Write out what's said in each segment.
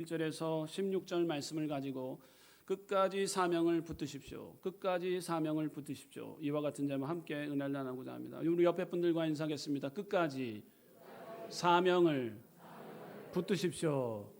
1절에서 16절 말씀을 가지고 끝까지 사명을 붙드십시오. 끝까지 사명을 붙드십시오. 이와 같은 점을 함께 은혜를 나누고자 합니다. 우리 옆에 분들과 인사하겠습니다. 끝까지 사명을 붙드십시오.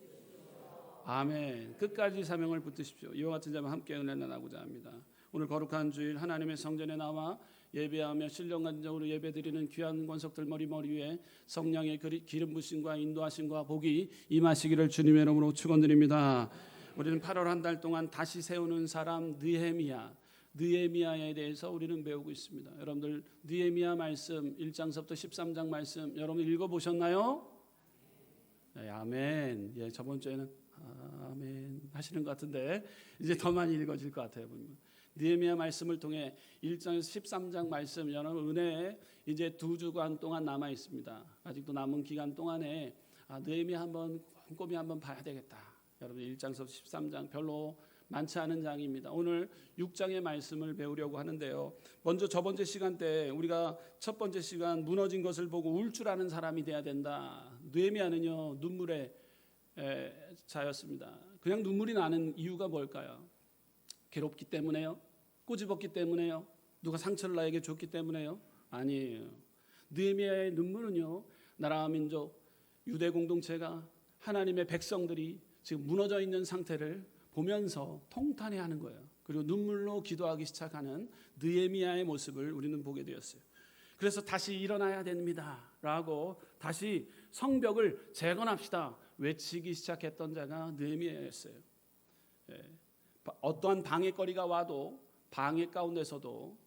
아멘. 끝까지 사명을 붙드십시오. 이와 같은 점을 함께 은혜를 나누고자 합니다. 오늘 거룩한 주일 하나님의 성전에 나와 예배하며 신령간적으로 예배드리는 귀한 권석들 머리 위에 성령의 기름 부심과 인도하심과 복이 임하시기를 주님의 이름으로 축원드립니다. 우리는 8월 한 달 동안 다시 세우는 사람 느헤미야에 대해서 우리는 배우고 있습니다. 여러분들 느헤미야 말씀 1장서부터 13장 말씀 여러분 읽어보셨나요? 네, 아멘. 예, 저번 주에는 아멘 하시는 것 같은데 이제 더 많이 읽어질 것 같아요. 느헤미야 말씀을 통해 1장에서 13장 말씀 여러분 은혜에 이제 2주간 동안 남아 있습니다. 아직도 남은 기간 동안에 느헤미야 한번 꼼꼼히 한번 봐야 되겠다. 여러분 1장에서 13장 별로 많지 않은 장입니다. 오늘 6장의 말씀을 배우려고 하는데요. 먼저 저번째 시간 때 우리가 첫 번째 시간 무너진 것을 보고 울 줄 아는 사람이 돼야 된다. 느헤미야는요 눈물의 자였습니다. 그냥 눈물이 나는 이유가 뭘까요? 괴롭기 때문에요? 꼬집었기 때문에요? 누가 상처를 나에게 줬기 때문에요? 아니에요. 느헤미야의 눈물은요 나라 민족 유대 공동체가 하나님의 백성들이 지금 무너져 있는 상태를 보면서 통탄해하는 거예요. 그리고 눈물로 기도하기 시작하는 느헤미야의 모습을 우리는 보게 되었어요. 그래서 다시 일어나야 됩니다 라고 다시 성벽을 재건합시다 외치기 시작했던 자가 느헤미야였어요. 어떠한 방해거리가 와도 방해 가운데서도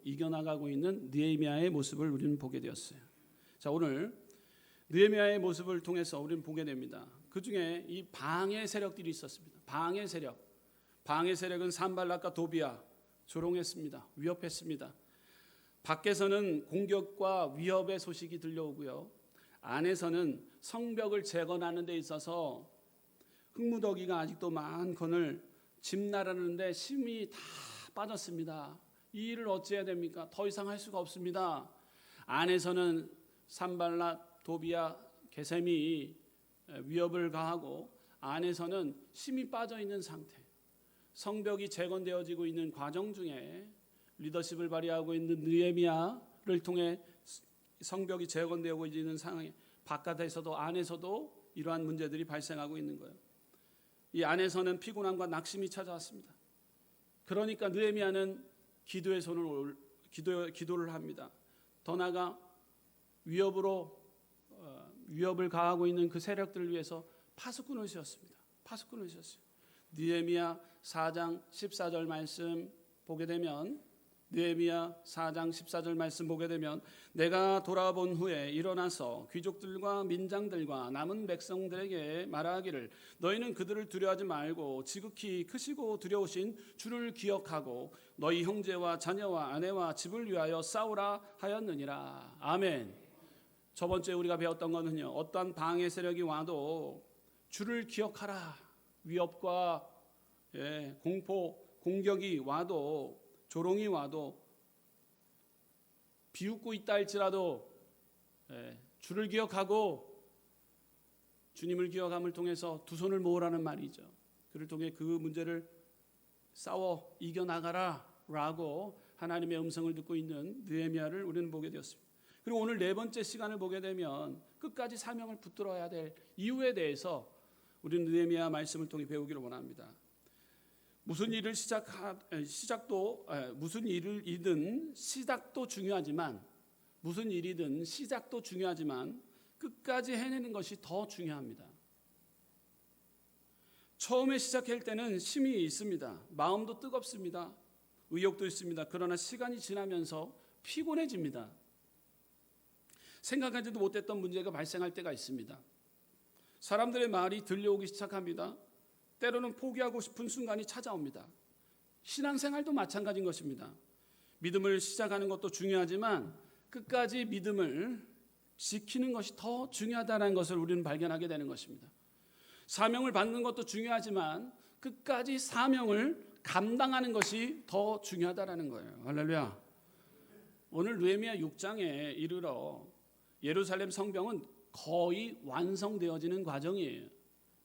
이겨나가고 있는 느헤미야의 모습을 우리는 보게 되었어요. 자, 오늘 느헤미야의 모습을 통해서 우리는 보게 됩니다. 그 중에 이 방해 세력들이 있었습니다. 방해 세력은 산발락과 도비야 조롱했습니다. 위협했습니다. 밖에서는 공격과 위협의 소식이 들려오고요. 안에서는 성벽을 재건하는 데 있어서 흙무더기가 아직도 많거늘 짐나르는데 힘이 다 빠졌습니다. 이 일을 어찌해야 됩니까? 더 이상 할 수가 없습니다. 안에서는 산발락, 도비야, 게셈이 위협을 가하고 안에서는 힘이 빠져 있는 상태. 성벽이 재건되어지고 있는 과정 중에 리더십을 발휘하고 있는 느헤미야를 통해 성벽이 재건되고 있는 상황에 바깥에서도 안에서도 이러한 문제들이 발생하고 있는 거예요. 이 안에서는 피곤함과 낙심이 찾아왔습니다. 그러니까 느헤미야는 기도를 합니다. 더 나아가 위협을 가하고 있는 그 세력들을 위해서 파수꾼을 세웠습니다. 느헤미야 4장 14절 말씀 보게 되면 느헤미야 4장 14절 말씀 보게 되면 내가 돌아본 후에 일어나서 귀족들과 민장들과 남은 백성들에게 말하기를 너희는 그들을 두려워하지 말고 지극히 크시고 두려우신 주를 기억하고 너희 형제와 자녀와 아내와 집을 위하여 싸우라 하였느니라. 아멘. 저번주에 우리가 배웠던 것은요 어떠한 방해 세력이 와도 주를 기억하라. 위협과 공포, 공격이 와도 조롱이 와도 비웃고 있다 할지라도 주를 기억하고 주님을 기억함을 통해서 두 손을 모으라는 말이죠. 그를 통해 그 문제를 싸워 이겨나가라 라고 하나님의 음성을 듣고 있는 느헤미야를 우리는 보게 되었습니다. 그리고 오늘 네 번째 시간을 보게 되면 끝까지 사명을 붙들어야 될 이유에 대해서 우리는 느헤미야 말씀을 통해 배우기를 원합니다. 무슨 일을 시작도 중요하지만 끝까지 해내는 것이 더 중요합니다. 처음에 시작할 때는 힘이 있습니다. 마음도 뜨겁습니다. 의욕도 있습니다. 그러나 시간이 지나면서 피곤해집니다. 생각하지도 못했던 문제가 발생할 때가 있습니다. 사람들의 말이 들려오기 시작합니다. 때로는 포기하고 싶은 순간이 찾아옵니다. 신앙생활도 마찬가지인 것입니다. 믿음을 시작하는 것도 중요하지만 끝까지 믿음을 지키는 것이 더 중요하다는 것을 우리는 발견하게 되는 것입니다. 사명을 받는 것도 중요하지만 끝까지 사명을 감당하는 것이 더 중요하다는 거예요. 할렐루야. 오늘 느헤미야 6장에 이르러 예루살렘 성벽은 거의 완성되어지는 과정이에요.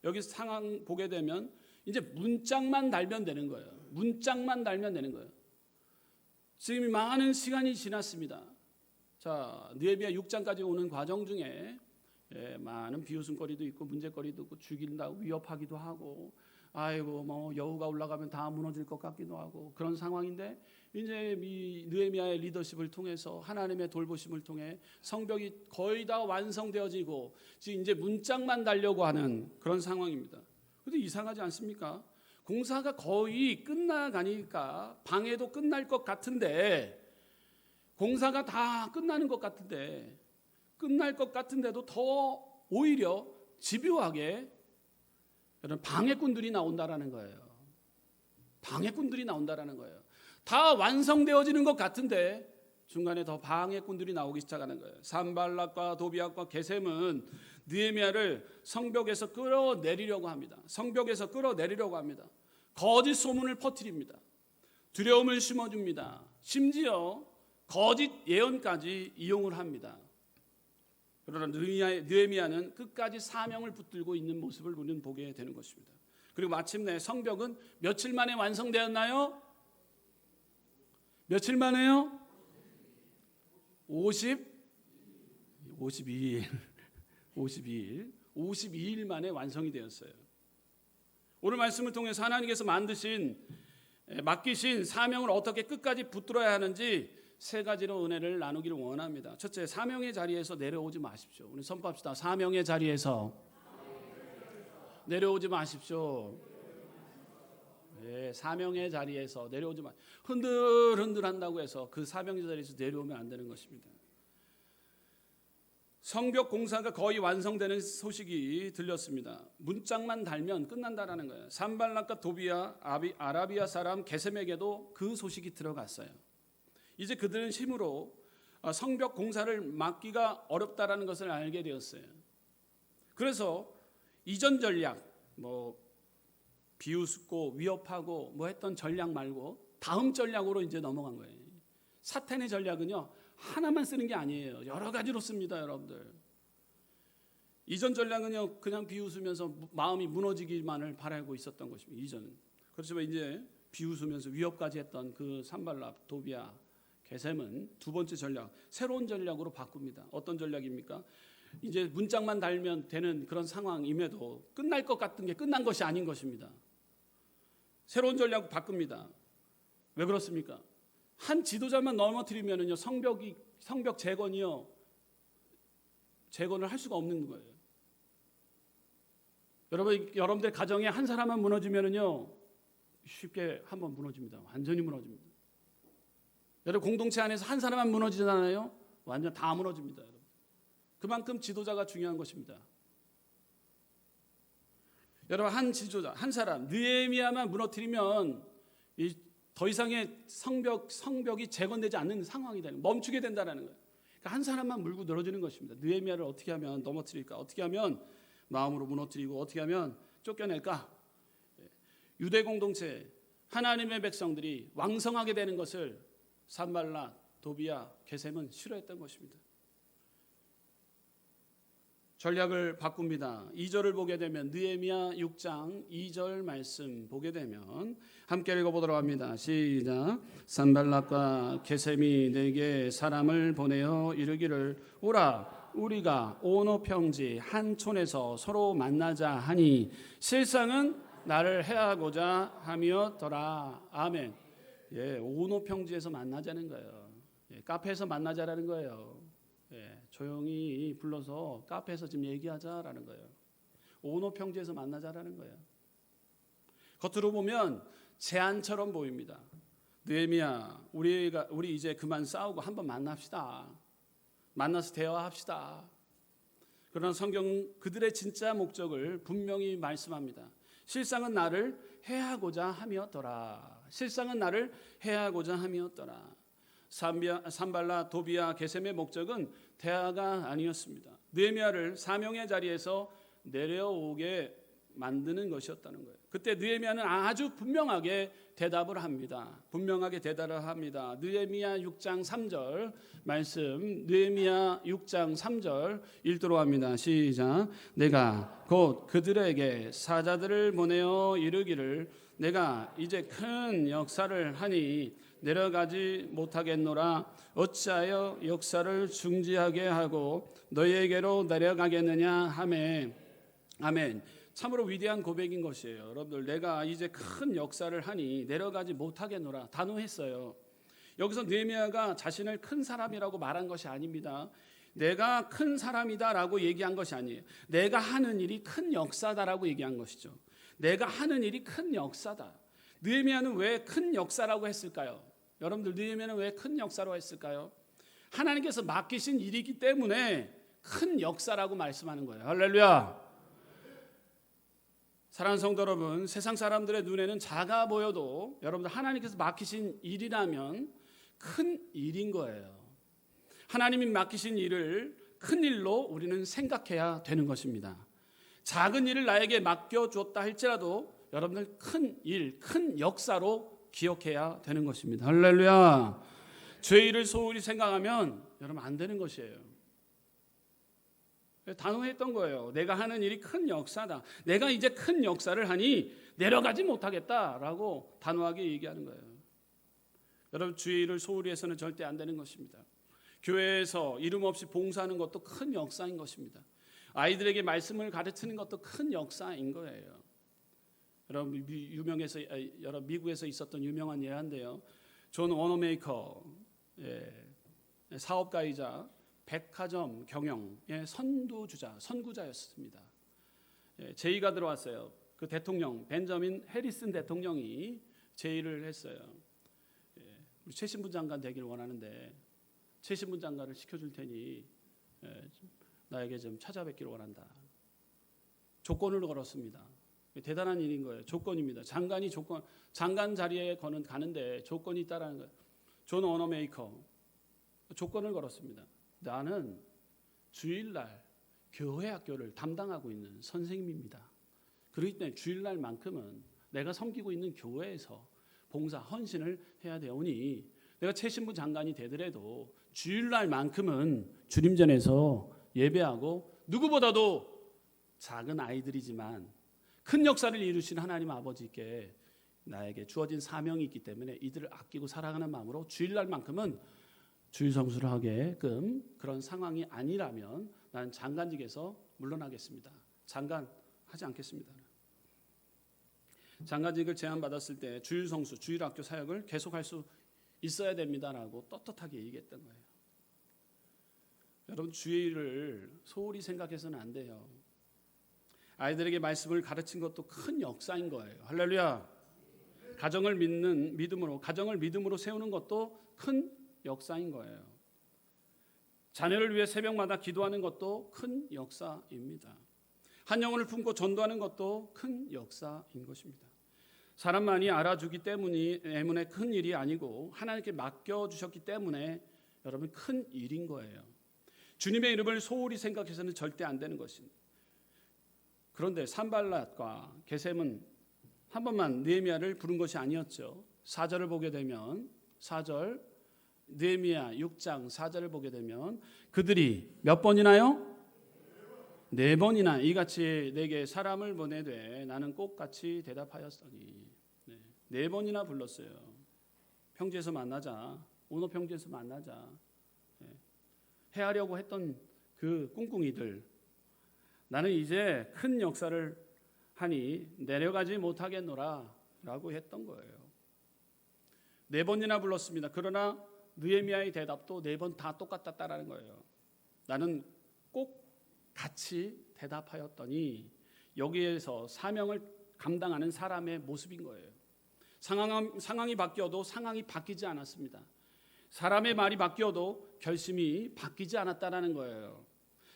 여기 상황 보게 되면 이제 문짝만 달면 되는 거예요. 문짝만 달면 되는 거예요. 지금 많은 시간이 지났습니다. 자, 느헤미야 6장까지 오는 과정 중에 많은 비웃음거리도 있고 문제거리도 있고 죽인다고 위협하기도 하고 아이고 뭐 여우가 올라가면 다 무너질 것 같기도 하고 그런 상황인데 이제 이 느헤미야의 리더십을 통해서 하나님의 돌보심을 통해 성벽이 거의 다 완성되어지고 지금 이제 문짝만 달려고 하는 그런 상황입니다. 그런데 이상하지 않습니까? 공사가 거의 끝나가니까 방해도 끝날 것 같은데 공사가 다 끝나는 것 같은데 끝날 것 같은데도 더 오히려 집요하게 이런 방해꾼들이 나온다라는 거예요. 방해꾼들이 나온다라는 거예요. 다 완성되어지는 것 같은데 중간에 더 방해꾼들이 나오기 시작하는 거예요. 산발락과 도비앗과 게셈은 느헤미야를 성벽에서 끌어내리려고 합니다. 성벽에서 끌어내리려고 합니다. 거짓 소문을 퍼뜨립니다. 두려움을 심어줍니다. 심지어 거짓 예언까지 이용을 합니다. 그러나 느헤미야는 끝까지 사명을 붙들고 있는 모습을 우리는 보게 되는 것입니다. 그리고 마침내 성벽은 며칠 만에 완성되었나요? 며칠 만에요? 52일 만에 완성이 되었어요. 오늘 말씀을 통해서 하나님께서 맡기신 사명을 어떻게 끝까지 붙들어야 하는지 세 가지로 은혜를 나누기를 원합니다. 첫째, 사명의 자리에서 내려오지 마십시오. 우리 선포합시다. 사명의 자리에서 내려오지 마십시오. 네, 사명의 자리에서 내려오지 마. 흔들흔들 한다고 해서 그 사명의 자리에서 내려오면 안 되는 것입니다. 성벽 공사가 거의 완성되는 소식이 들렸습니다. 문짝만 달면 끝난다라는 거예요. 산발락과 도비야, 아라비아 사람 게셈에게도 그 소식이 들어갔어요. 이제 그들은 힘으로 성벽 공사를 막기가 어렵다라는 것을 알게 되었어요. 그래서 이전 전략, 비웃고 위협하고 했던 전략 말고 다음 전략으로 이제 넘어간 거예요. 사탄의 전략은요, 하나만 쓰는 게 아니에요. 여러 가지로 씁니다, 여러분들. 이전 전략은요, 그냥 비웃으면서 마음이 무너지기만을 바라고 있었던 것입니다. 이전은. 그렇지만 이제 비웃으면서 위협까지 했던 그 산발락, 도비야, 게셈은 두 번째 전략, 새로운 전략으로 바꿉니다. 어떤 전략입니까? 이제 문짝만 달면 되는 그런 상황임에도 끝날 것 같은 게 끝난 것이 아닌 것입니다. 새로운 전략을 바꿉니다. 왜 그렇습니까? 한 지도자만 넘어뜨리면은요, 성벽 재건을 할 수가 없는 거예요. 여러분들 가정에 한 사람만 무너지면은요, 쉽게 한번 무너집니다. 완전히 무너집니다. 여러분 공동체 안에서 한 사람만 무너지잖아요, 완전 다 무너집니다. 여러분. 그만큼 지도자가 중요한 것입니다. 여러분 한 지도자, 한 사람, 느헤미야만 무너뜨리면 더 이상의 성벽이 재건되지 않는 상황이 되는, 멈추게 된다는 거예요. 그러니까 한 사람만 물고 늘어지는 것입니다. 느헤미야를 어떻게 하면 넘어뜨릴까? 어떻게 하면 마음으로 무너뜨리고 어떻게 하면 쫓겨낼까? 유대 공동체, 하나님의 백성들이 왕성하게 되는 것을 산발락, 도비야, 게셈은 싫어했던 것입니다. 전략을 바꿉니다. 2절을 보게 되면 느헤미야 6장 2절 말씀 보게 되면 함께 읽어보도록 합니다. 시작. 산발락과 게셈이 내게 사람을 보내어 이르기를 오라 우리가 오노 평지 한 촌에서 서로 만나자 하니 실상은 나를 해하고자 함이었더라. 아멘. 오노 평지에서 만나자는 거예요. 카페에서 만나자라는 거예요. 조용히 불러서 카페에서 지금 얘기하자라는 거예요. 오노 평지에서 만나자라는 거예요. 겉으로 보면 제안처럼 보입니다. 느헤미야, 우리 이제 그만 싸우고 한번 만납시다. 만나서 대화합시다. 그러나 성경 그들의 진짜 목적을 분명히 말씀합니다. 실상은 나를 해하고자 함이었더라. 실상은 나를 해하고자 함이었더라. 산발락, 도비야, 게셈의 목적은 대화가 아니었습니다. 느헤미야를 사명의 자리에서 내려오게 만드는 것이었다는 거예요. 그때 느헤미야는 아주 분명하게 대답을 합니다. 분명하게 대답을 합니다. 느헤미야 6장 3절 말씀, 느헤미야 6장 3절 읽도록 합니다. 시작. 내가 곧 그들에게 사자들을 보내어 이르기를 내가 이제 큰 역사를 하니 내려가지 못하겠노라. 어찌하여 역사를 중지하게 하고 너희에게로 내려가겠느냐 하매. 아멘. 참으로 위대한 고백인 것이에요. 여러분들, 내가 이제 큰 역사를 하니 내려가지 못하겠노라. 단호했어요. 여기서 느헤미야가 자신을 큰 사람이라고 말한 것이 아닙니다. 내가 큰 사람이다라고 얘기한 것이 아니에요. 내가 하는 일이 큰 역사다라고 얘기한 것이죠. 내가 하는 일이 큰 역사다. 느헤미야는 왜 큰 역사라고 했을까요? 여러분들, 느헤미야는 왜 큰 역사로 했을까요? 하나님께서 맡기신 일이기 때문에 큰 역사라고 말씀하는 거예요. 할렐루야. 사랑하는 성도 여러분, 세상 사람들의 눈에는 작아 보여도 여러분들 하나님께서 맡기신 일이라면 큰 일인 거예요. 하나님이 맡기신 일을 큰 일로 우리는 생각해야 되는 것입니다. 작은 일을 나에게 맡겨주었다 할지라도 여러분들 큰 일, 큰 역사로 기억해야 되는 것입니다. 할렐루야. 죄 일을 소홀히 생각하면 여러분 안 되는 것이에요. 단호했던 거예요. 내가 하는 일이 큰 역사다. 내가 이제 큰 역사를 하니 내려가지 못하겠다라고 단호하게 얘기하는 거예요. 여러분, 주의 일을 소홀히 해서는 절대 안 되는 것입니다. 교회에서 이름 없이 봉사하는 것도 큰 역사인 것입니다. 아이들에게 말씀을 가르치는 것도 큰 역사인 거예요. 여러분, 미국에서 있었던 유명한 예화인데요. 존 워너메이커, 사업가이자 백화점 경영의 선구자였습니다. 제의가 들어왔어요. 그 대통령 벤저민 해리슨 대통령이 제의를 했어요. 우리 최신부 장관 되기를 원하는데 최신부 장관을 시켜줄 테니 나에게 좀 찾아뵙기를 원한다. 조건을 걸었습니다. 대단한 일인 거예요. 조건입니다. 장관 자리에 가는데 조건이 있다라는 거예요. 존 워너메이커 조건을 걸었습니다. 나는 주일날 교회 학교를 담당하고 있는 선생님입니다. 그렇기 때문에 주일날만큼은 내가 섬기고 있는 교회에서 봉사 헌신을 해야 되오니 내가 최신부 장관이 되더라도 주일날만큼은 주님전에서 예배하고 누구보다도 작은 아이들이지만 큰 역사를 이루신 하나님 아버지께 나에게 주어진 사명이 있기 때문에 이들을 아끼고 사랑하는 마음으로 주일날만큼은 주일 성수를 하게끔 그런 상황이 아니라면 나는 장관직에서 물러나겠습니다. 장관하지 않겠습니다. 장관직을 제안받았을 때 주일 성수, 주일 학교 사역을 계속할 수 있어야 됩니다라고 떳떳하게 얘기했던 거예요. 여러분, 주일을 소홀히 생각해서는 안 돼요. 아이들에게 말씀을 가르친 것도 큰 역사인 거예요. 할렐루야. 가정을 믿음으로 세우는 것도 큰 역사인 거예요. 자녀를 위해 새벽마다 기도하는 것도 큰 역사입니다. 한 영혼을 품고 전도하는 것도 큰 역사인 것입니다. 사람만이 알아주기 때문에 큰 일이 아니고 하나님께 맡겨주셨기 때문에 여러분 큰 일인 거예요. 주님의 이름을 소홀히 생각해서는 절대 안 되는 것입니다. 그런데 산발랏과 게셈은 한 번만 느헤미야를 부른 것이 아니었죠. 4절을 보게 되면 4절 느헤미야 6장 4절을 보게 되면 그들이 몇 번이나요? 4번이나 이같이 내게 사람을 보내되 나는 꼭같이 대답하였으니 4번이나 불렀어요. 평지에서 만나자. 오너 평지에서 만나자. 해하려고 했던 그 꿍꿍이들 나는 이제 큰 역사를 하니 내려가지 못하겠노라 라고 했던 거예요. 4번이나 불렀습니다. 그러나 느헤미야의 대답도 4번 다 똑같았다라는 거예요. 나는 꼭 같이 대답하였더니 여기에서 사명을 감당하는 사람의 모습인 거예요. 상황이 바뀌어도 상황이 바뀌지 않았습니다. 사람의 말이 바뀌어도 결심이 바뀌지 않았다라는 거예요.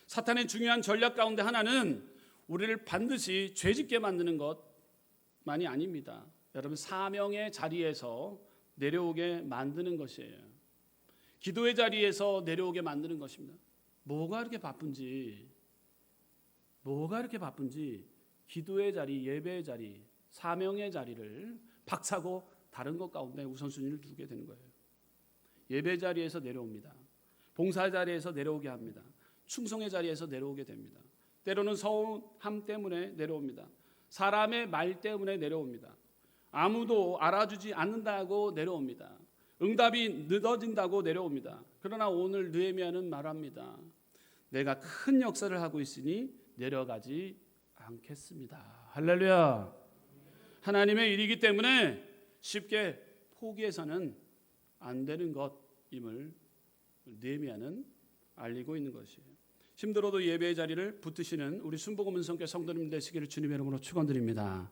사탄의 중요한 전략 가운데 하나는 우리를 반드시 죄짓게 만드는 것만이 아닙니다. 여러분, 사명의 자리에서 내려오게 만드는 것이에요. 기도의 자리에서 내려오게 만드는 것입니다. 뭐가 이렇게 바쁜지 기도의 자리, 예배의 자리, 사명의 자리를 박차고 다른 것 가운데 우선순위를 두게 되는 거예요. 예배 자리에서 내려옵니다. 봉사 자리에서 내려오게 합니다. 충성의 자리에서 내려오게 됩니다. 때로는 서운함 때문에 내려옵니다. 사람의 말 때문에 내려옵니다. 아무도 알아주지 않는다고 내려옵니다. 응답이 늦어진다고 내려옵니다. 그러나 오늘 느헤미야는 말합니다. 내가 큰 역사를 하고 있으니 내려가지 않겠습니다. 할렐루야. 하나님의 일이기 때문에 쉽게 포기해서는 안 되는 것임을 느헤미야는 알리고 있는 것이에요. 힘들어도 예배의 자리를 붙드시는 우리 순복음 은성교 성도님 되시기를 주님의 이름으로 축원드립니다.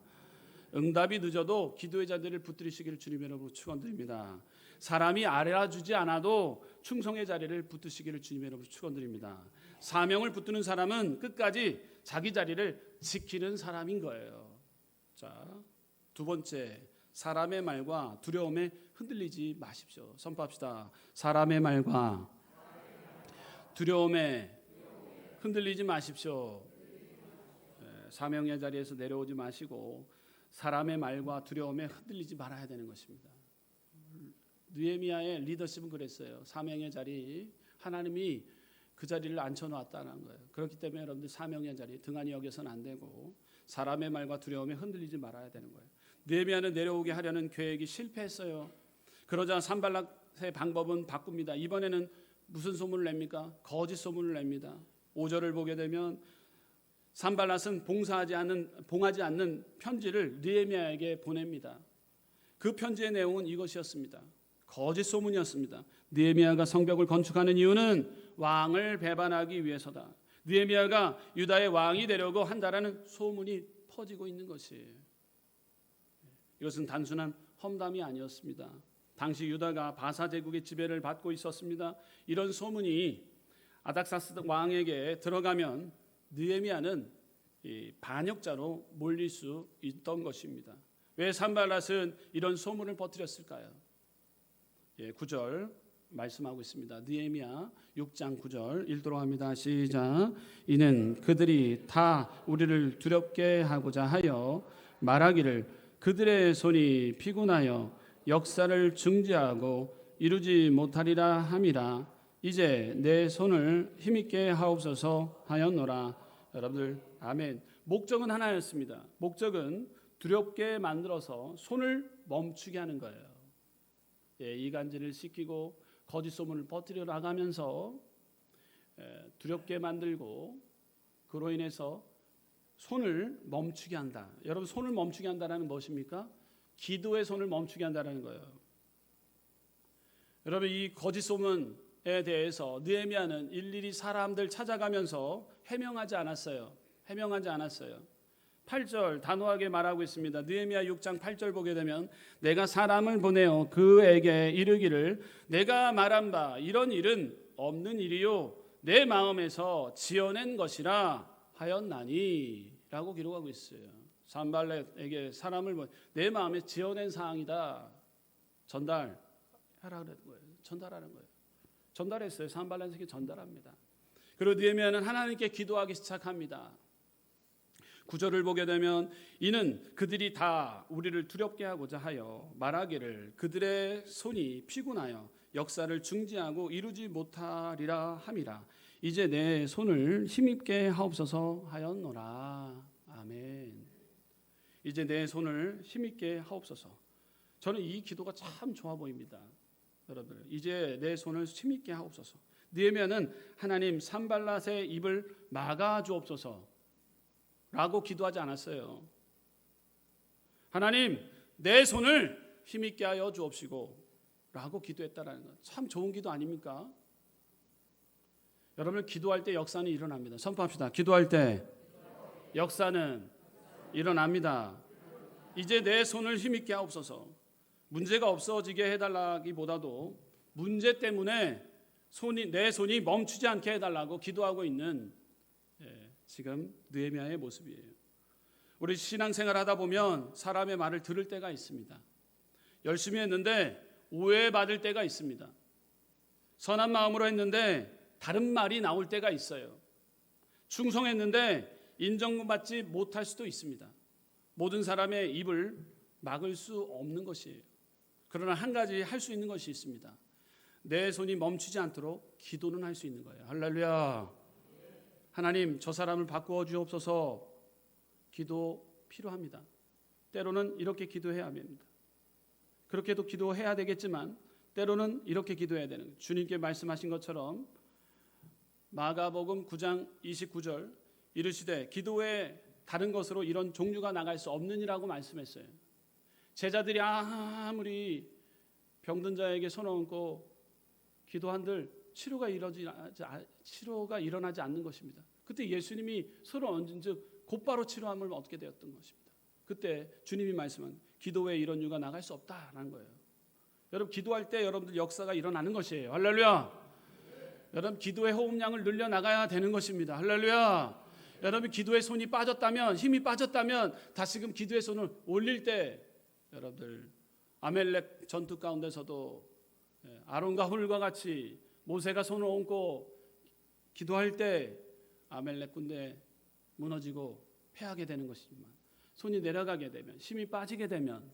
응답이 늦어도 기도의 자리를 붙들으시기를 주님의 이름으로 축원드립니다. 사람이 알아주지 않아도 충성의 자리를 붙드시기를 주님의 이름으로 축원드립니다. 사명을 붙드는 사람은 끝까지 자기 자리를 지키는 사람인 거예요. 자, 두 번째, 사람의 말과 두려움에 흔들리지 마십시오. 선포합시다. 사람의 말과 두려움에 흔들리지 마십시오. 사명의 자리에서 내려오지 마시고 사람의 말과 두려움에 흔들리지 말아야 되는 것입니다. 느헤미야의 리더십은 그랬어요. 사명의 자리, 하나님이 그 자리를 앉혀놨다는 거예요. 그렇기 때문에 여러분들 사명의 자리 등한히 여겨서는 안 되고 사람의 말과 두려움에 흔들리지 말아야 되는 거예요. 느헤미야는 내려오게 하려는 계획이 실패했어요. 그러자 산발락의 방법은 바꿉니다. 이번에는 무슨 소문을 냅니까? 거짓 소문을 냅니다. 5절을 보게 되면 산발랏은 봉하지 않는 편지를 느헤미야에게 보냅니다. 그 편지의 내용은 이것이었습니다. 거짓 소문이었습니다. 느헤미야가 성벽을 건축하는 이유는 왕을 배반하기 위해서다. 느헤미야가 유다의 왕이 되려고 한다라는 소문이 퍼지고 있는 것이에요. 이것은 단순한 험담이 아니었습니다. 당시 유다가 바사 제국의 지배를 받고 있었습니다. 이런 소문이 아닥사스 왕에게 들어가면 느헤미야는 반역자로 몰릴 수 있던 것입니다. 왜 산발랏은 이런 소문을 퍼뜨렸을까요? 9절 말씀하고 있습니다. 느헤미야 6장 9절 읽도록 합니다. 시작. 이는 그들이 다 우리를 두렵게 하고자 하여 말하기를 그들의 손이 피곤하여 역사를 중지하고 이루지 못하리라 함이라. 이제 내 손을 힘있게 하옵소서 하였노라. 여러분들 아멘. 목적은 하나였습니다. 목적은 두렵게 만들어서 손을 멈추게 하는 거예요. 이간질을 시키고 거짓 소문을 퍼뜨려 나가면서 두렵게 만들고 그로 인해서 손을 멈추게 한다. 여러분 손을 멈추게 한다는 무엇입니까? 기도의 손을 멈추게 한다는 거예요. 여러분 이 거짓 소문에 대해서 느헤미야는 일일이 사람들 찾아가면서 해명하지 않았어요. 8절 단호하게 말하고 있습니다. 느헤미야 6장 8절 보게 되면 내가 사람을 보내어 그에게 이르기를 내가 말한 바 이런 일은 없는 일이요 내 마음에서 지어낸 것이라 하였나니 라고 기록하고 있어요. 산발렛에게 사람을 보내 내 마음에 지어낸 사항이다. 전달하라는 거예요. 전달하는 거예요. 전달했어요. 산발렛에게 전달합니다. 그리고 느헤미야는 하나님께 기도하기 시작합니다. 9절을 보게 되면 이는 그들이 다 우리를 두렵게 하고자 하여 말하기를 그들의 손이 피곤하여 역사를 중지하고 이루지 못하리라 함이라. 이제 내 손을 힘있게 하옵소서 하였노라. 아멘. 이제 내 손을 힘있게 하옵소서. 저는 이 기도가 참 좋아 보입니다. 여러분 이제 내 손을 힘있게 하옵소서. 느헤미야는 하나님 산발랏의 입을 막아 주옵소서 라고 기도하지 않았어요. 하나님 내 손을 힘있게 하여 주옵시고 라고 기도했다라는 것. 참 좋은 기도 아닙니까? 여러분 기도할 때 역사는 일어납니다. 선포합시다. 기도할 때 역사는 일어납니다. 이제 내 손을 힘있게 하옵소서. 문제가 없어지게 해달라기보다도 문제 때문에 내 손이 멈추지 않게 해달라고 기도하고 있는 지금 느헤미야의 모습이에요. 우리 신앙생활 하다 보면 사람의 말을 들을 때가 있습니다. 열심히 했는데 오해받을 때가 있습니다. 선한 마음으로 했는데 다른 말이 나올 때가 있어요. 충성했는데 인정받지 못할 수도 있습니다. 모든 사람의 입을 막을 수 없는 것이에요. 그러나 한 가지 할 수 있는 것이 있습니다. 내 손이 멈추지 않도록 기도는 할 수 있는 거예요. 할렐루야. 하나님, 저 사람을 바꾸어 주옵소서. 기도 필요합니다. 때로는 이렇게 기도해야 합니다. 그렇게도 기도해야 되겠지만 때로는 이렇게 기도해야 되는 거예요. 주님께 말씀하신 것처럼 마가복음 9장 29절 이르시되 기도에 다른 것으로 이런 종류가 나갈 수 없느니라고 말씀했어요. 제자들이 아무리 병든 자에게 손을 얹고 기도한들 치료가 일어나지 않는 것입니다. 그때 예수님이 손을 얹은 즉 곧바로 치료함을 얻게 되었던 것입니다. 그때 주님이 말씀한 기도에 이런 이유가 나갈 수 없다라는 거예요. 여러분 기도할 때 여러분들 역사가 일어나는 것이에요. 할렐루야. 여러분 기도의 호흡량을 늘려 나가야 되는 것입니다. 할렐루야. 여러분 기도의 손이 빠졌다면 힘이 빠졌다면 다시금 기도의 손을 올릴 때 여러분들 아멜렉 전투 가운데서도 아론과 훌과 같이 모세가 손을 얹고 기도할 때 아멜렉 군대 무너지고 패하게 되는 것이지만 손이 내려가게 되면 힘이 빠지게 되면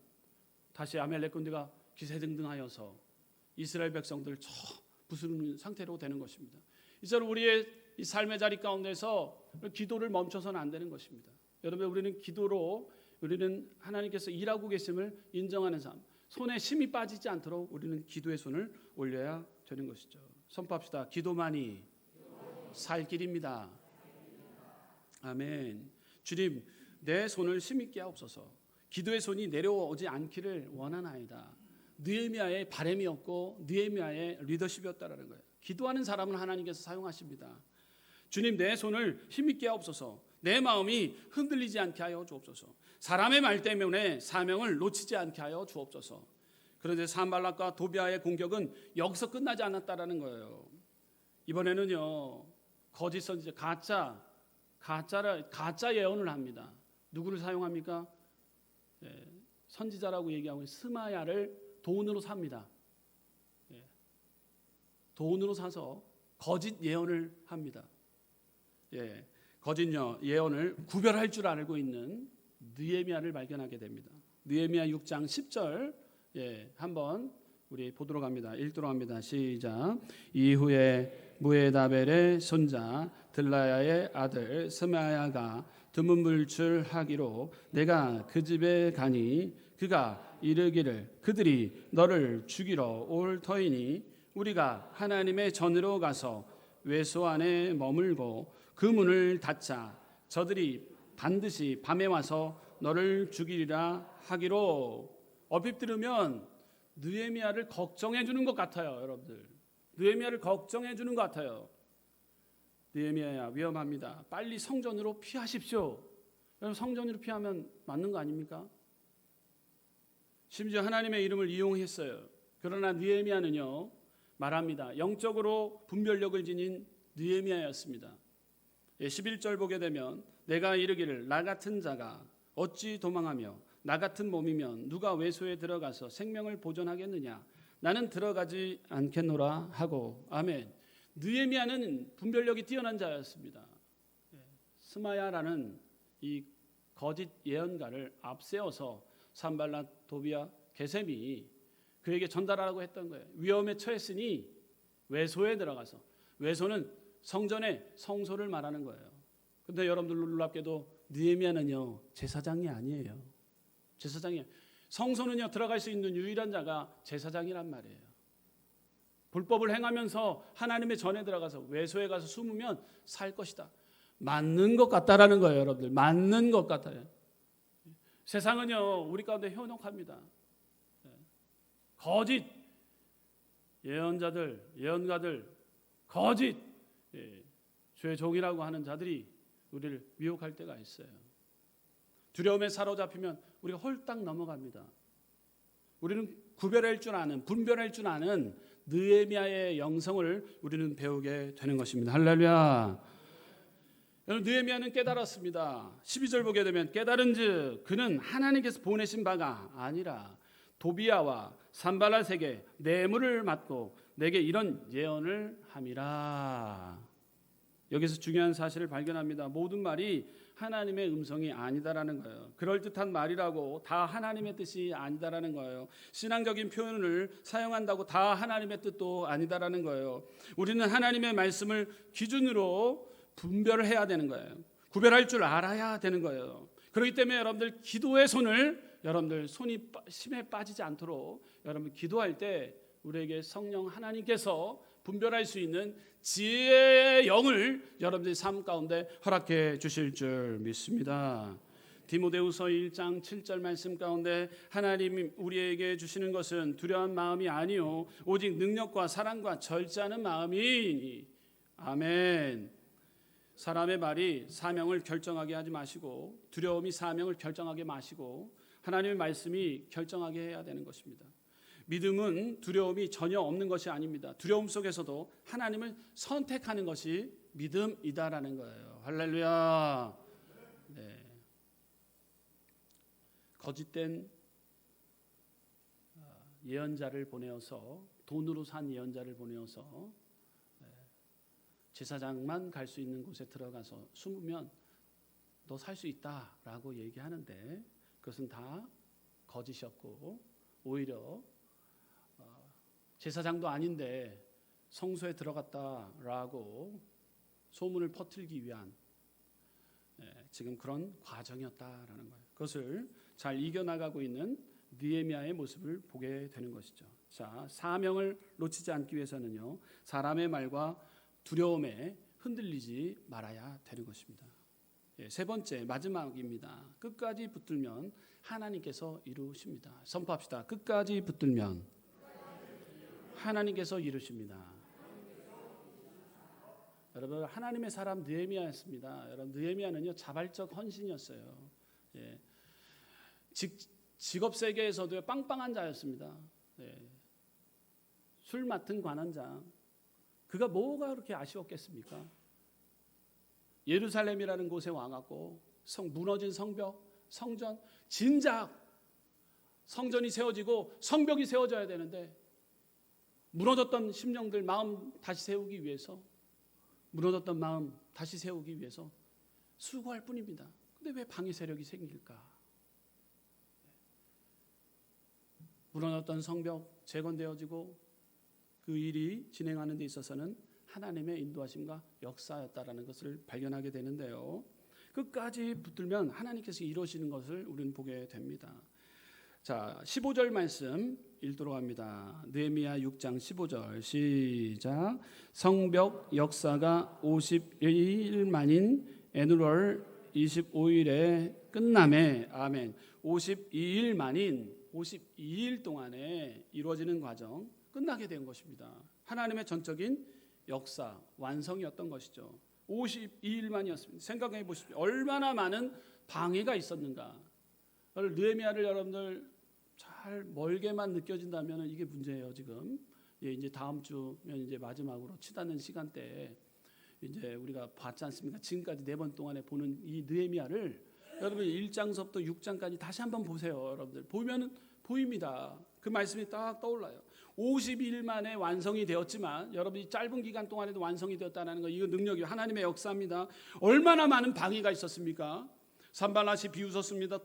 다시 아멜렉 군대가 기세등등하여서 이스라엘 백성들 저 부수는 상태로 되는 것입니다. 이처럼 우리의 이 삶의 자리 가운데서 기도를 멈춰서는 안 되는 것입니다. 여러분 우리는 기도로 우리는 하나님께서 일하고 계심을 인정하는 삶, 손에 힘이 빠지지 않도록 우리는 기도의 손을 올려야 되는 것이죠. 선포합시다. 기도만이 살 길입니다. 아멘. 주님, 내 손을 힘있게 하옵소서. 기도의 손이 내려오지 않기를 원하나이다. 느헤미야의 바람이었고 느헤미야의 리더십이었다라는 거예요. 기도하는 사람은 하나님께서 사용하십니다. 주님, 내 손을 힘있게 하옵소서. 내 마음이 흔들리지 않게 하여 주옵소서. 사람의 말 때문에 사명을 놓치지 않게 하여 주옵소서. 그런데 산발락과 도비아의 공격은 여기서 끝나지 않았다라는 거예요. 이번에는요 거짓 선지자 가짜 예언을 합니다. 누구를 사용합니까? 선지자라고 얘기하고 스마야를 돈으로 삽니다. 돈으로 사서 거짓 예언을 합니다. 거짓 예언을 구별할 줄 알고 있는 느헤미야를 발견하게 됩니다. 느헤미야 6장 10절 한번 우리 보도록 합니다. 읽도록 합니다. 시작. 이후에 무에다벨의 손자 들라야의 아들 스마야가 드문불출하기로 내가 그 집에 가니 그가 이르기를 그들이 너를 죽이러 올 터이니 우리가 하나님의 전으로 가서 외소 안에 머물고 그 문을 닫자. 저들이 반드시 밤에 와서 너를 죽이리라 하기로. 얼핏 들으면 느헤미야를 걱정해 주는 것 같아요. 여러분들 느헤미야를 걱정해 주는 것 같아요. 느헤미야야 위험합니다. 빨리 성전으로 피하십시오. 여러분 성전으로 피하면 맞는 거 아닙니까? 심지어 하나님의 이름을 이용했어요. 그러나 느헤미야는요 말합니다. 영적으로 분별력을 지닌 느헤미야였습니다. 11절 보게 되면 내가 이르기를 나 같은 자가 어찌 도망하며 나 같은 몸이면 누가 외소에 들어가서 생명을 보존하겠느냐. 나는 들어가지 않겠노라 하고. 아멘. 느헤미야는 분별력이 뛰어난 자였습니다. 스마야라는 이 거짓 예언가를 앞세워서 산발랏 도비아 게셈이 그에게 전달하라고 했던 거예요. 위험에 처했으니 외소에 들어가서. 외소는 성전의 성소를 말하는 거예요. 그런데 여러분들 놀랍게도 느헤미야는요 제사장이 아니에요. 제사장이에요. 성소는요 들어갈 수 있는 유일한 자가 제사장이란 말이에요. 불법을 행하면서 하나님의 전에 들어가서 외소에 가서 숨으면 살 것이다. 맞는 것 같다라는 거예요. 여러분들 맞는 것 같아요. 세상은요 우리 가운데 현혹합니다. 거짓 예언가들 거짓 주의 종이라고 하는 자들이 우리를 미혹할 때가 있어요. 두려움에 사로잡히면 우리가 홀딱 넘어갑니다. 우리는 구별할 줄 아는, 분별할 줄 아는 느헤미야의 영성을 우리는 배우게 되는 것입니다. 할렐루야. 여러분 느헤미야는 깨달았습니다. 12절 보게 되면 깨달은즉 그는 하나님께서 보내신 바가 아니라 도비야와 산발랏에게 뇌물을 받고 내게 이런 예언을 함이라. 여기서 중요한 사실을 발견합니다. 모든 말이 하나님의 음성이 아니다라는 거예요. 그럴듯한 말이라고 다 하나님의 뜻이 아니다라는 거예요. 신앙적인 표현을 사용한다고 다 하나님의 뜻도 아니다라는 거예요. 우리는 하나님의 말씀을 기준으로 분별을 해야 되는 거예요. 구별할 줄 알아야 되는 거예요. 그렇기 때문에 여러분들 기도의 손을 여러분들 손이 심에 빠지지 않도록 여러분 기도할 때 우리에게 성령 하나님께서 분별할 수 있는 지혜의 영을 여러분들의 삶 가운데 허락해 주실 줄 믿습니다. 디모데후서 1장 7절 말씀 가운데 하나님이 우리에게 주시는 것은 두려운 마음이 아니요 오직 능력과 사랑과 절제하는 마음이니. 아멘. 사람의 말이 사명을 결정하게 하지 마시고 두려움이 사명을 결정하게 마시고 하나님의 말씀이 결정하게 해야 되는 것입니다. 믿음은 두려움이 전혀 없는 것이 아닙니다. 두려움 속에서도 하나님을 선택하는 것이 믿음이다라는 거예요. 할렐루야. 네. 거짓된 예언자를 보내어서 돈으로 산 예언자를 보내어서 제사장만 갈 수 있는 곳에 들어가서 숨으면 너 살 수 있다라고 얘기하는데 그것은 다 거짓이었고 오히려 제사장도 아닌데 성소에 들어갔다라고 소문을 퍼뜨리기 위한 지금 그런 과정이었다라는 거예요. 그것을 잘 이겨나가고 있는 느헤미야의 모습을 보게 되는 것이죠. 자, 사명을 놓치지 않기 위해서는요, 사람의 말과 두려움에 흔들리지 말아야 되는 것입니다. 세 번째 마지막입니다. 끝까지 붙들면 하나님께서 이루십니다. 선포합시다. 끝까지 붙들면 하나님께서 이루십니다. 여러분 하나님의 사람 느헤미야였습니다. 여러분 느헤미야는요 자발적 헌신이었어요. 직업 세계에서도 빵빵한 자였습니다. 술 맡은 관원장. 그가 뭐가 그렇게 아쉬웠겠습니까? 예루살렘이라는 곳에 와갖고 무너진 성벽, 성전, 진작 성전이 세워지고 성벽이 세워져야 되는데 무너졌던 심령들 마음 다시 세우기 위해서 무너졌던 마음 다시 세우기 위해서 수고할 뿐입니다. 근데 왜 방해 세력이 생길까? 무너졌던 성벽 재건되어지고 그 일이 진행하는 데 있어서는 하나님의 인도하심과 역사였다라는 것을 발견하게 되는데요. 끝까지 붙들면 하나님께서 이루시는 것을 우리는 보게 됩니다. 자, 15절 말씀 읽도록 합니다. 느헤미야 6장 15절 시작. 성벽 역사가 51일 만인 애누월 25일에 끝남에 아멘. 52일 만인 52일 동안에 이루어지는 과정 끝나게 된 것입니다. 하나님의 전적인 역사 완성이었던 것이죠. 52일 만이었습니다. 생각해 보십시오. 얼마나 많은 방해가 있었는가. 느헤미야를 여러분들 잘 멀게만 느껴진다면 이게 문제예요. 지금 이제 다음 주면 이제 마지막으로 치닫는 시간대에 이제 우리가 봤지 않습니까? 지금까지 4번 동안에 보는 이 느헤미야를 여러분 1장서부터 6장까지 다시 한번 보세요. 여러분들 보면은 보입니다. 그 말씀이 딱 떠올라요. 52일 만에 완성이 되었지만 여러분이 짧은 기간 동안에도 완성이 되었다는 거 이거 능력이 하나님의 역사입니다. 얼마나 많은 방해가 있었습니까? 산발랏이 비웃었습니다.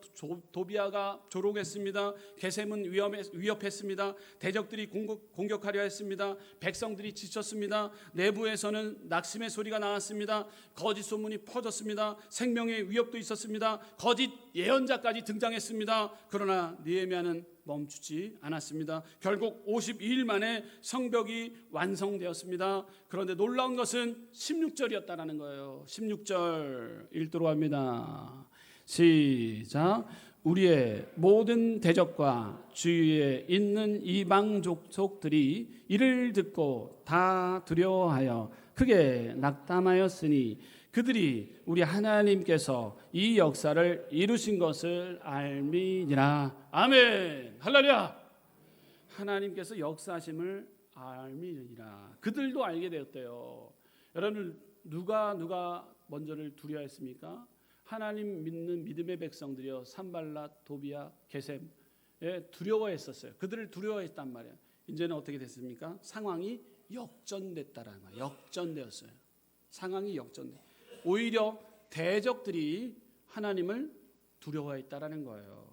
도비아가 조롱했습니다. 게셈은 위협했습니다. 대적들이 공격하려 했습니다. 백성들이 지쳤습니다. 내부에서는 낙심의 소리가 나왔습니다. 거짓 소문이 퍼졌습니다. 생명의 위협도 있었습니다. 거짓 예언자까지 등장했습니다. 그러나 느헤미야는 멈추지 않았습니다. 결국 52일 만에 성벽이 완성되었습니다. 그런데 놀라운 것은 16절이었다는 거예요. 16절 읽도록 합니다. 시작. 우리의 모든 대적과 주위에 있는 이방 족속들이 이를 듣고 다 두려워하여 크게 낙담하였으니 그들이 우리 하나님께서 이 역사를 이루신 것을 알미니라. 아멘. 할렐루야. 하나님께서 역사하심을 알미니라. 그들도 알게 되었대요. 여러분 누가 먼저를 두려워했습니까? 하나님 믿는 믿음의 백성들이요 산발랏, 도비아, 게셈 두려워했었어요. 그들을 두려워했단 말이에요. 이제는 어떻게 됐습니까? 상황이 역전됐다라는 거예요. 역전되었어요. 상황이 역전돼. 오히려 대적들이 하나님을 두려워했다라는 거예요.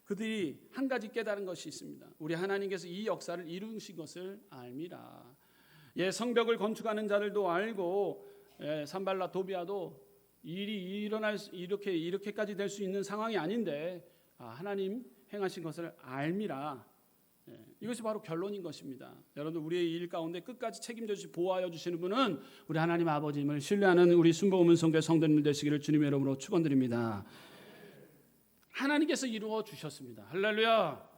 그들이 한 가지 깨달은 것이 있습니다. 우리 하나님께서 이 역사를 이루신 것을 압니다. 성벽을 건축하는 자들도 알고 산발라 도비아도 일이 이렇게까지 될 수 있는 상황이 아닌데 하나님 행하신 것을 알미라. 이것이 바로 결론인 것입니다. 여러분들 우리의 일 가운데 끝까지 책임져 주시 보호하여 주시는 분은 우리 하나님 아버지임을 신뢰하는 우리 순복음 성교회 성도님들 되시기를 주님의 이름으로 축원드립니다. 하나님께서 이루어 주셨습니다. 할렐루야.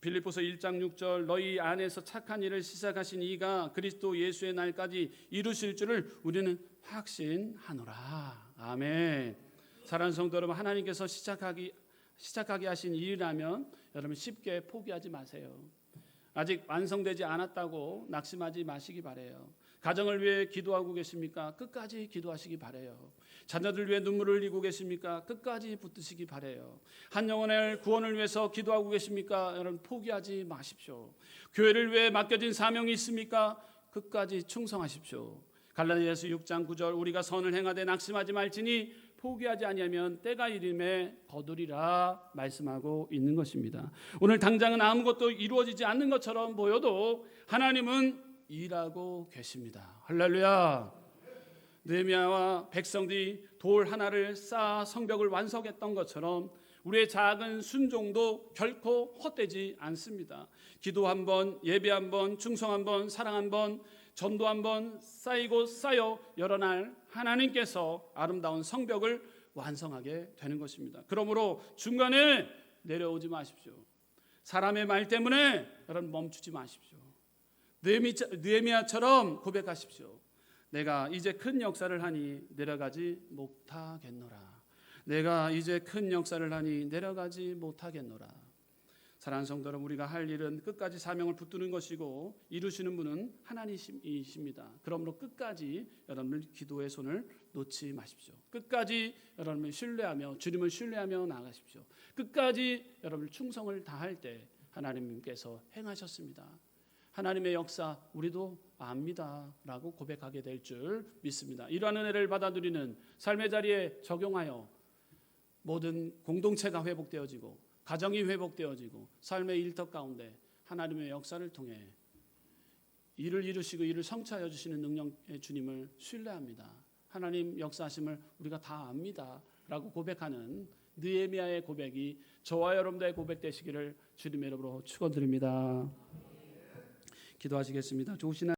빌립보서 1장 6절 너희 안에서 착한 일을 시작하신 이가 그리스도 예수의 날까지 이루실 줄을 우리는 확신하노라. 아멘. 사랑하는 성도 여러분, 하나님께서 시작하게 하신 일이라면 여러분 쉽게 포기하지 마세요. 아직 완성되지 않았다고 낙심하지 마시기 바래요. 가정을 위해 기도하고 계십니까? 끝까지 기도하시기 바래요. 자녀들 위해 눈물을 흘리고 계십니까? 끝까지 붙드시기 바래요. 한 영혼의 구원을 위해서 기도하고 계십니까? 여러분 포기하지 마십시오. 교회를 위해 맡겨진 사명이 있습니까? 끝까지 충성하십시오. 갈라디아서 6장 9절 우리가 선을 행하되 낙심하지 말지니 포기하지 아니하면 때가 이름에 거두리라 말씀하고 있는 것입니다. 오늘 당장은 아무것도 이루어지지 않는 것처럼 보여도 하나님은 일하고 계십니다. 할렐루야. 느헤미야와 백성들이 돌 하나를 쌓아 성벽을 완성했던 것처럼 우리의 작은 순종도 결코 헛되지 않습니다. 기도 한 번, 예배 한 번, 충성 한 번, 사랑 한 번, 전도 한 번 쌓이고 쌓여 여러 날 하나님께서 아름다운 성벽을 완성하게 되는 것입니다. 그러므로 중간에 내려오지 마십시오. 사람의 말 때문에 여러분 멈추지 마십시오. 느헤미야처럼 고백하십시오. 내가 이제 큰 역사를 하니 내려가지 못하겠노라. 내가 이제 큰 역사를 하니 내려가지 못하겠노라. 사랑하는 성도 여러분, 우리가 할 일은 끝까지 사명을 붙드는 것이고 이루시는 분은 하나님이십니다. 그러므로 끝까지 여러분들 기도의 손을 놓지 마십시오. 끝까지 여러분을 신뢰하며 주님을 신뢰하며 나아가십시오. 끝까지 여러분들 충성을 다할 때 하나님께서 행하셨습니다. 하나님의 역사 우리도 압니다 라고 고백하게 될 줄 믿습니다. 이러한 은혜를 받아 누리는 삶의 자리에 적용하여 모든 공동체가 회복되어지고 가정이 회복되어지고 삶의 일터 가운데 하나님의 역사를 통해 일을 이루시고 일을 성취하여 주시는 능력의 주님을 신뢰합니다. 하나님 역사하심을 우리가 다 압니다 라고 고백하는 느헤미야의 고백이 저와 여러분들의 고백 되시기를 주님의 이름으로 축원드립니다. 기도하시겠습니다. 좋으신